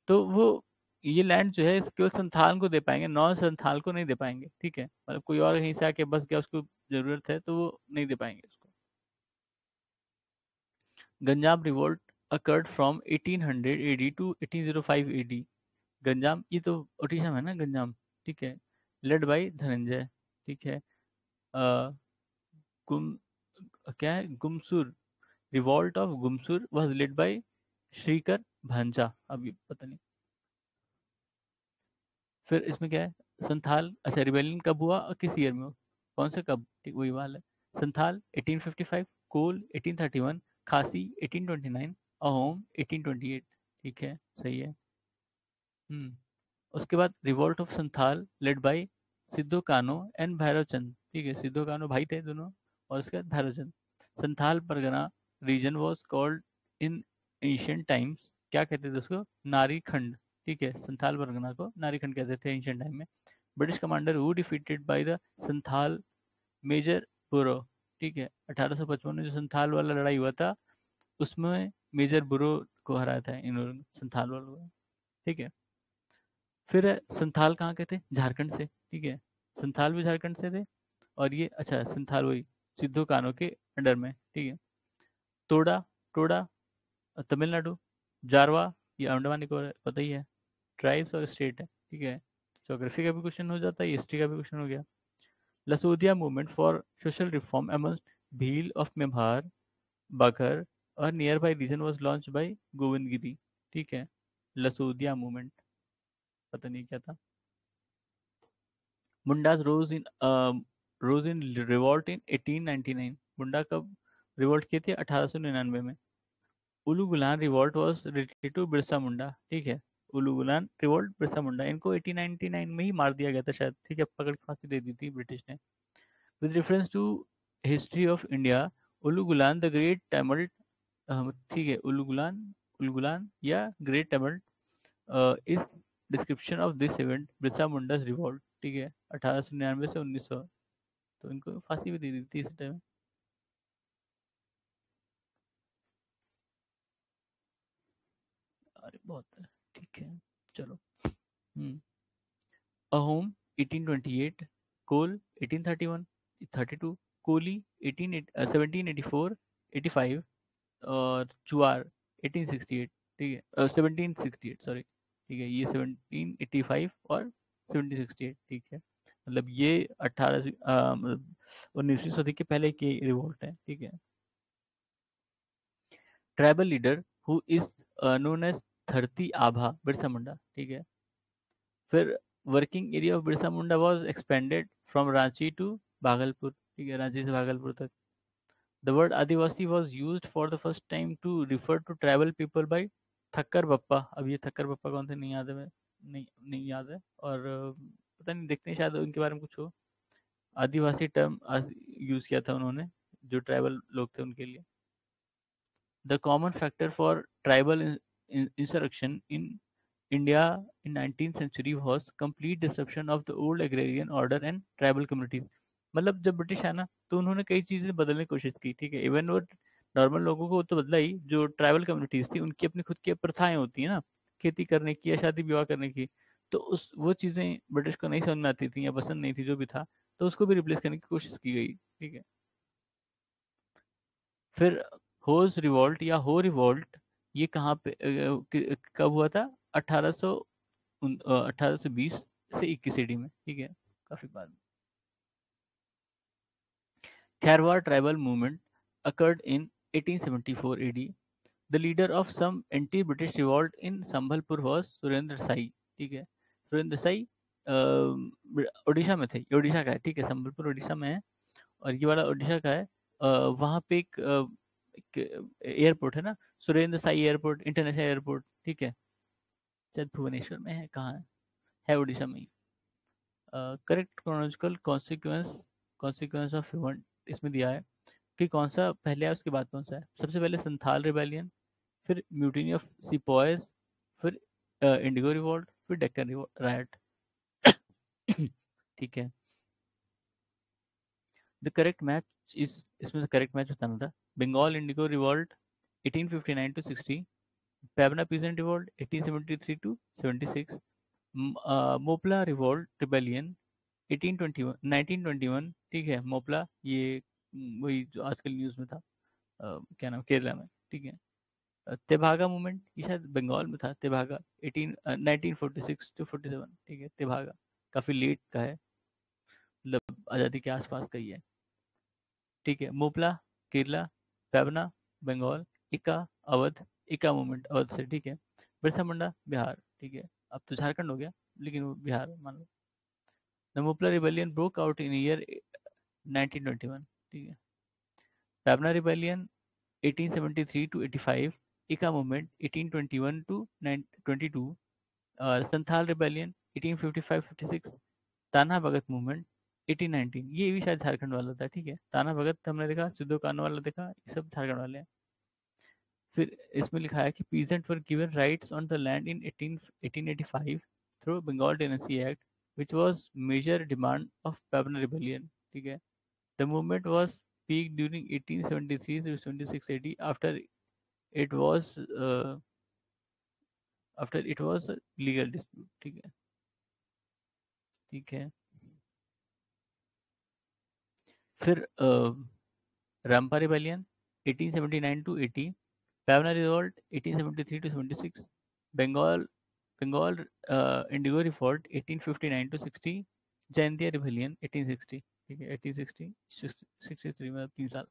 तो वो ये लैंड जो है केवल संथाल को दे पाएंगे, नॉन संथाल को नहीं दे पाएंगे। ठीक है, मतलब कोई और कहीं से आके बस गया, उसको जरूरत है तो वो नहीं दे पाएंगे उसको। Ganjam revolt occurred from 1800 AD to 1805 AD. Ganjam ये तो ओडिशा में है ना, गंजाम। ठीक है, लेड बाय धनंजय। ठीक है, अ, गुम क्या है, Gumsur, revolt of Gumsur was led by Shrikar Bhanja. अभी पता नहीं। फिर इसमें क्या है, संथाल, अच्छा रिबेलियन कब हुआ और किस ईयर में हुआ, कौन से कब, ठीक वही वाला है। संथाल 1855, कोल 1831, खासी 1829, अहोम 1828। ठीक है, सही है। हम्म, उसके बाद revolt of Santhal led by Siddho Kanho and भैरवचंद। ठीक है, सिद्धो कानो भाई थे दोनों, और उसके बाद Bhairavchand. Santhal Pargana region was called in ancient times, क्या कहते थे उसको, नारी खंड। ठीक है, संथाल परगना को नारी खंड कहते थे एंशियंट टाइम में। British commander who defeated by the Santhal major Burrough. ठीक है, 1855 में जो संथाल वाला लड़ाई हुआ था, उसमें मेजर बुरो को हराया था इन्होंने, संथाल वालों को। ठीक है, फिर संथाल कहाँ के थे, झारखंड से। ठीक है, संथाल भी झारखंड से थे, और ये अच्छा संथाल वही सिद्धू कान्हो के अंडर में। ठीक है, तोड़ा, टोड़ा तमिलनाडु, जारवा ये अंडमान निकोबार, पता ही है, ट्राइब्स और स्टेट है। ठीक है, ज्योग्राफी का भी क्वेश्चन हो जाता है, हिस्ट्री का भी क्वेश्चन हो गया। Lasodia movement for social reform amongst Bhil of Memhar, Bagar और nearby region was launch by Govind Giri. ठीक है, लसोदिया मूवमेंट पता नहीं क्या था। मुंडाज रोज इन रिवॉल्ट इन 1899। मुंडा कब रिवॉल्ट किए थे, 1899 में। Ulgulan revolt was related to Birsa Munda. ठीक है, उलूगुलान रिवॉल्ट बिरसा मुंडा, इनको 1899 में ही मार दिया गया था शायद। ठीक है, पकड़ के फांसी दे दी थी ब्रिटिश ने। With reference to history of India, Ulgulan the great tumult, ठीक है, उलूगुलान, उलगुलान या great tumult is description of this event Birsa Munda's revolt. ठीक है, 1899 से 1900, तो इनको फांसी भी दे दी थी इस टाइम। अरे बहुत है। ठीक है, चलो। हम्म, अहोम 1828, कोल 1831 32, कोली 1784 85, और चुआर 1868। ठीक है, 1768 सॉरी। ठीक है, ये 1785 और 1768। ठीक है, मतलब ये 19वीं सदी के पहले की रिवोल्ट है। ठीक है, tribal leader who is known as Dharti Aaba Birsa Munda. ठीक है, फिर working area of Birsa Munda was expanded from Ranchi to Bhagalpur. ठीक है, रांची से भागलपुर तक। The word Adivasi was used for the first time to refer to tribal people by Thakkar Bappa. अब ये थक्कर बप्पा कौन थे नहीं याद है, नहीं नहीं याद है, और पता नहीं, देखते हैं शायद उनके बारे में कुछ हो। आदिवासी टर्म यूज किया था उन्होंने, जो ट्राइबल लोग थे उनके लिए। The common factor for tribal insurrection in India in 19th century was complete disruption of the old agrarian order and tribal communities। मतलब जब ब्रिटिश आया ना, तो उन्होंने कई चीजें बदलने की कोशिश की। ठीक है, इवन वो नॉर्मल लोगों को तो बदला ही, जो ट्राइबल कम्युनिटीज थी उनकी अपनी खुद की प्रथाएं होती है ना, खेती करने की या शादी विवाह करने की, तो उस वो चीजें ब्रिटिश को नहीं समझ में आती थी या पसंद नहीं थी जो भी था, तो उसको भी रिप्लेस करने की कोशिश की गई। ठीक है, फिर होज रिवॉल्ट या हो रिवॉल्ट, ये कहाँ पे कब हुआ था, 1800 1820 से 21 ईडी में। ठीक है, काफी बाद में। Kharwar tribal movement occurred in 1874 AD. The leader of some anti-British revolt in Sambalpur was Surendra Sai. ठीक है, सुरेंद्र साई उड़ीसा में थे, ये उड़ीसा का है, ठीक है, संबलपुर उड़ीसा में है और ये वाला उड़ीसा का है। वहाँ पे एक एयरपोर्ट है ना, Surendra Sai airport, international airport, ठीक है, शायद भुवनेश्वर में है उड़ीसा में ही। Correct chronological consequence of event इसमें दिया है कि कौन सा पहले है उसके बाद कौन सा है। सबसे पहले संथाल रिबेलियन, फिर म्यूटिनी ऑफ सिपॉयज, फिर इंडिगो रिवॉल्ट, फिर डेक्कन रायट। ठीक है, द करेक्ट मैच इज, इसमें से करेक्ट मैच बताना था। Bengal indigo revolt 1859 to 60, Pabna peasant revolt 1873 to 76, Moplah revolt rebellion 1821 1921, ठीक है, मोपला ये वही जो आजकल न्यूज़ में था, क्या नाम, केरला में, ठीक है। तेभागा मूवमेंट ये शायद बंगाल में था, तेभागा 1946 टू 47, ठीक है, तेभागा काफी लेट का है, मतलब आज़ादी के आसपास का ही है, ठीक है। मोपला केरला, पैबना बंगाल, इक्का अवध, इक्का मूवमेंट अवध से, ठीक है। बिरसा मुंडा बिहार, ठीक है, अब तो झारखंड हो गया लेकिन वो बिहार मान लो। The Moplah rebellion broke out in year 1921, ठीक है। Pabna rebellion 1873 to 85, Ika movement 1821 to 22, और संथाल रिबेलियन 1855-56, ताना भगत मूवमेंट 1819, ये भी शायद झारखंड वाला था, ठीक है। ताना भगत हमने देखा, सिद्धू कानू वाला देखा, ये सब झारखंड वाले हैं। फिर इसमें लिखा है कि peasant were given rights on the land in 1885 through Bengal tenancy act which was major demand of Pabna rebellion, ठीक है। The movement was peaked during 1873 to 76 AD it was uh, after it was a legal dispute, ठीक है, ठीक है। फिर Rampa rebellion 1879 to 80, Pabna revolt 1873 to 76, Bengal Bengal indigo revolt 1859 to 60, Jaintia rebellion 1860, ठीक है, 1860 63 में 3 साल।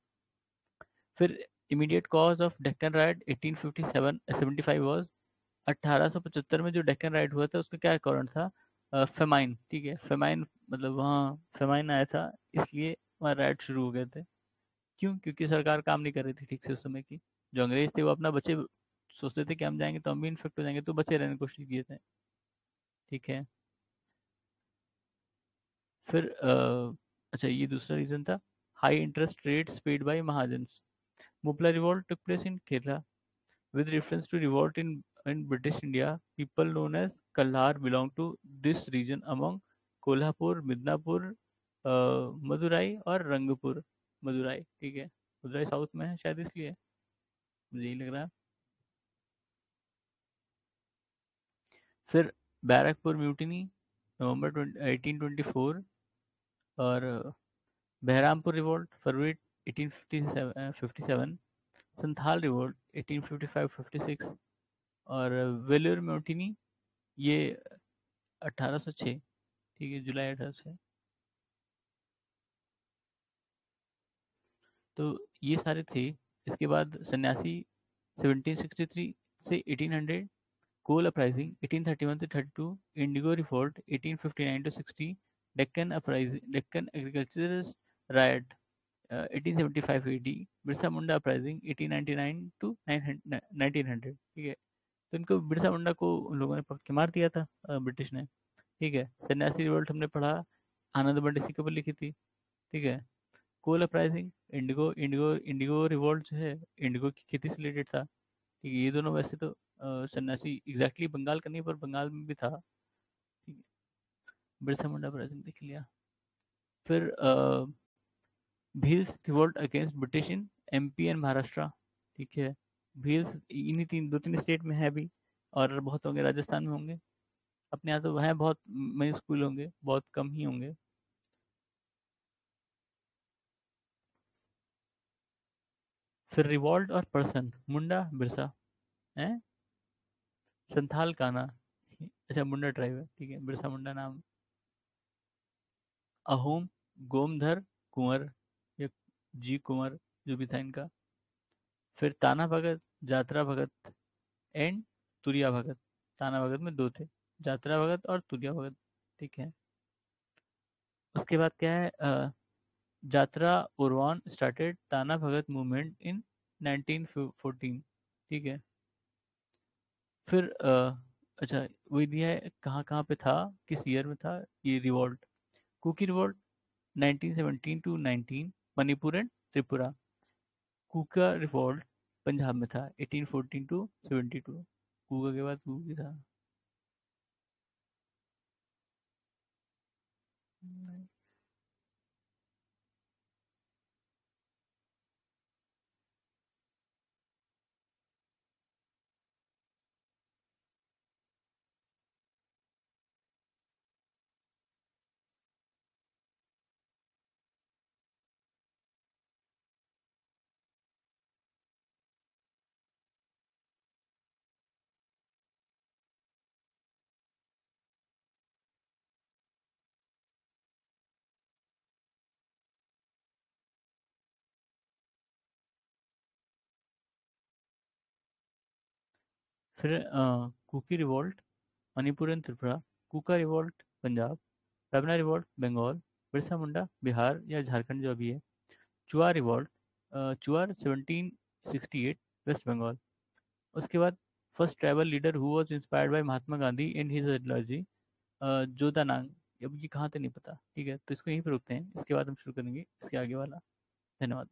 फिर immediate cause of Deccan riot 1857 75 was, 1875 में जो डेक्कन राइट हुआ था उसका क्या कारण था, फेमाइन, ठीक है, फेमाइन मतलब वहाँ फेमाइन आया था, इसलिए वहाँ राइट शुरू हो गए थे। क्यों? क्योंकि सरकार काम नहीं कर रही थी ठीक से उस समय की। जो अंग्रेज थे वो अपना बचे सोचते थे कि हम जाएंगे तो हम भी इन्फेक्ट हो जाएंगे, तो बचे रहने की कोशिश किए थे, ठीक है। फिर अच्छा ये दूसरा रीजन था, high interest rates paid by mahajan. Moplah revolt took place in Kerala with reference to revolt in British India. People known as Kalhar belong to this region among Kolhapur, Midnapur, Madurai और रंगपुर। मदुराई, ठीक है, मदुराई साउथ में है शायद इसलिए मुझे यही लग रहा है। फिर बैरकपुर म्यूटिनी नवंबर 1824, और बहरामपुर रिवोल्ट फरवरी 1857, संथाल रिवोल्ट 1855-56, और वेलूर म्यूटिनी ये 1806, ठीक है, जुलाई 1806। तो ये सारे थे। इसके बाद सन्यासी 1763 से 1800, कोल अपराइजिंग 1831 से 32, indigo revolt 1859 to 60, Deccan uprising, Deccan agriculture riot 1875 AD, Birsa Munda uprising 1899 to 1900, ठीक है। तो इनको बिरसा मुंडा को उन लोगों ने पकड़ के मार दिया था ब्रिटिश ने, ठीक है। सन्यासी रिवोल्ट हमने पढ़ा, आनंद बंटी सिक्के पर लिखी थी, ठीक है। Kol uprising, indigo indigo indigo revolt जो है इंडिगो की खेती से रिलेटेड था, ठीक है। ये दोनों वैसे तो सन्यासी एग्जैक्टली बंगाल का नहीं पर बंगाल में भी था, ठीक है। बिरसा मुंडा अपराइजिंग देख लिया। फिर Bhils revolt against British in MP and Maharashtra, ठीक है। भील्स इन्हीं दो तीन स्टेट में है अभी, और बहुत होंगे राजस्थान में होंगे, अपने यहाँ तो है बहुत, मई स्कूल होंगे, बहुत कम ही होंगे। फिर रिवॉल्ट और पर्सन, मुंडा बिरसा है, संथाल काना, अच्छा मुंडा ट्राइब है, ठीक है, बिरसा मुंडा नाम। अहोम गोमधर कुंवर, ये जी कुंवर जो भी था इनका। फिर ताना भगत, जात्रा भगत एंड तुरिया भगत। ताना भगत में दो थे, जात्रा भगत और तुरिया भगत। ठीक है। उसके बाद क्या है, जात्रा उर्वान स्टार्टेड ताना भगत मूवमेंट इन 1914। ठीक है। फिर अच्छा, वही दिया है कहाँ कहाँ पे था, किस ईयर में था ये revolt. Kuki revolt 1917 to 19, Manipur and Tripura. Kuka revolt Punjab में था 1814 टू 72। कुका के बाद कुकी था। फिर Kuki revolt Manipur and Tripura, Kuka revolt Punjab, Rabna revolt Bengal, Birsa Munda Bihar या झारखंड जो अभी है, चुआर रिवॉल्ट, चुआर 1768 वेस्ट बंगाल। उसके बाद first tribal leader who was inspired by Mahatma Gandhi in his ideology, Jadonang. अब ये कहाँ थे नहीं पता, ठीक है, तो इसको यहीं पे रुकते हैं, इसके बाद हम शुरू करेंगे इसके आगे वाला। धन्यवाद।